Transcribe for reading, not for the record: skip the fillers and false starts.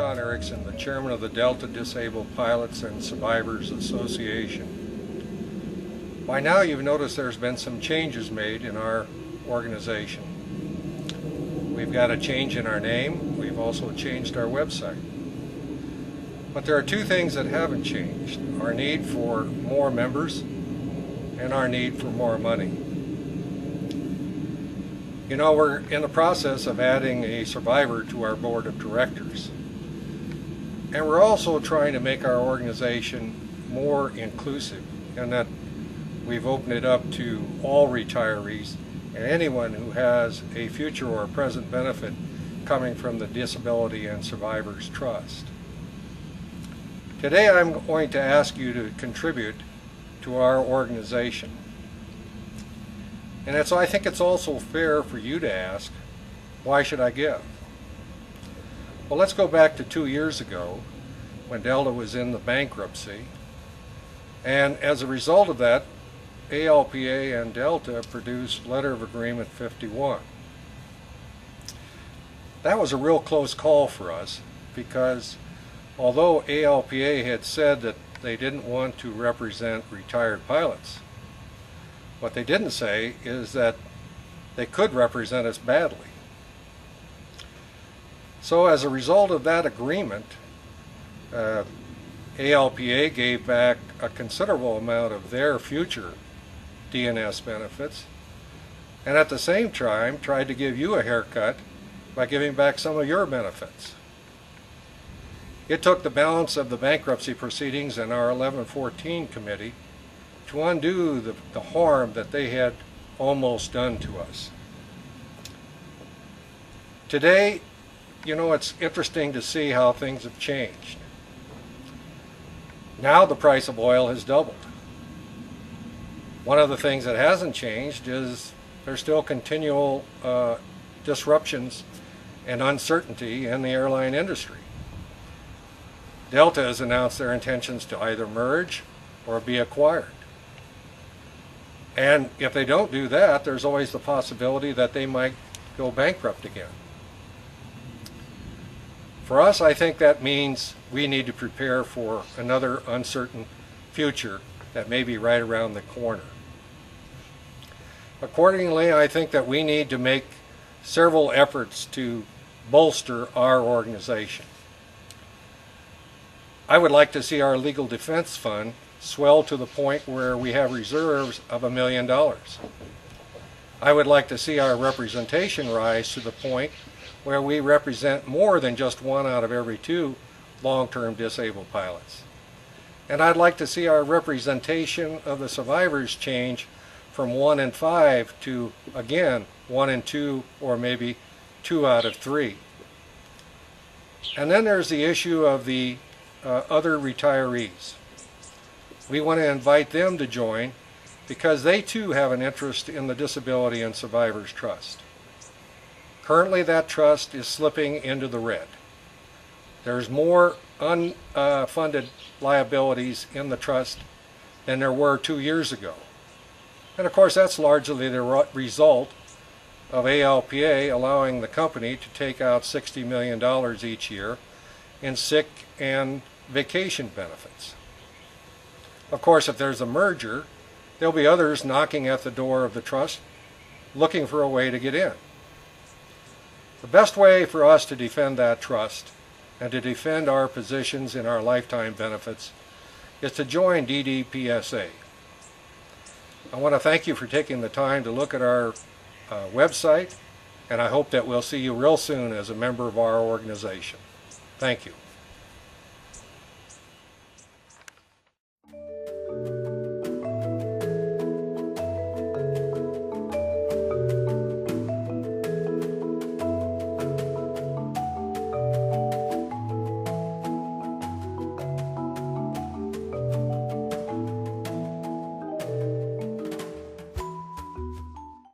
John Erickson, the chairman of the Delta Disabled Pilots and Survivors Association. By now you've noticed there's been some changes made in our organization. We've got a change in our name. We've also changed our website. But there are two things that haven't changed: our need for more members and our need for more money. You know, we're in the process of adding a survivor to our board of directors. And we're also trying to make our organization more inclusive, in that we've opened it up to all retirees and anyone who has a future or present benefit coming from the Disability and Survivors Trust. Today I'm going to ask you to contribute to our organization. And I think it's also fair for you to ask, why should I give? Well, let's go back to 2 years ago when Delta was in the bankruptcy. And as a result of that, ALPA and Delta produced Letter of Agreement 51. That was a real close call for us, because although ALPA had said that they didn't want to represent retired pilots, what they didn't say is that they could represent us badly. So as a result of that agreement, ALPA gave back a considerable amount of their future DNS benefits, and at the same time tried to give you a haircut by giving back some of your benefits. It took the balance of the bankruptcy proceedings and our 1114 committee to undo the harm that they had almost done to us. Today, you know, it's interesting to see how things have changed. Now the price of oil has doubled. One of the things that hasn't changed is there's still continual disruptions and uncertainty in the airline industry. Delta has announced their intentions to either merge or be acquired. And if they don't do that, there's always the possibility that they might go bankrupt again. For us, I think that means we need to prepare for another uncertain future that may be right around the corner. Accordingly, I think that we need to make several efforts to bolster our organization. I would like to see our legal defense fund swell to the point where we have reserves of $1 million. I would like to see our representation rise to the point where we represent more than just 1 out of every 2 long-term disabled pilots. And I'd like to see our representation of the survivors change from 1 in 5 to, again, 1 in 2, or maybe 2 out of 3. And then there's the issue of the other retirees. We want to invite them to join because they too have an interest in the Disability and Survivors Trust. Currently that trust is slipping into the red. There's more unfunded liabilities in the trust than there were 2 years ago. And of course that's largely the result of ALPA allowing the company to take out $60 million each year in sick and vacation benefits. Of course, if there's a merger, there'll be others knocking at the door of the trust looking for a way to get in. The best way for us to defend that trust and to defend our positions in our lifetime benefits is to join DDPSA. I want to thank you for taking the time to look at our website, and I hope that we'll see you real soon as a member of our organization. Thank you.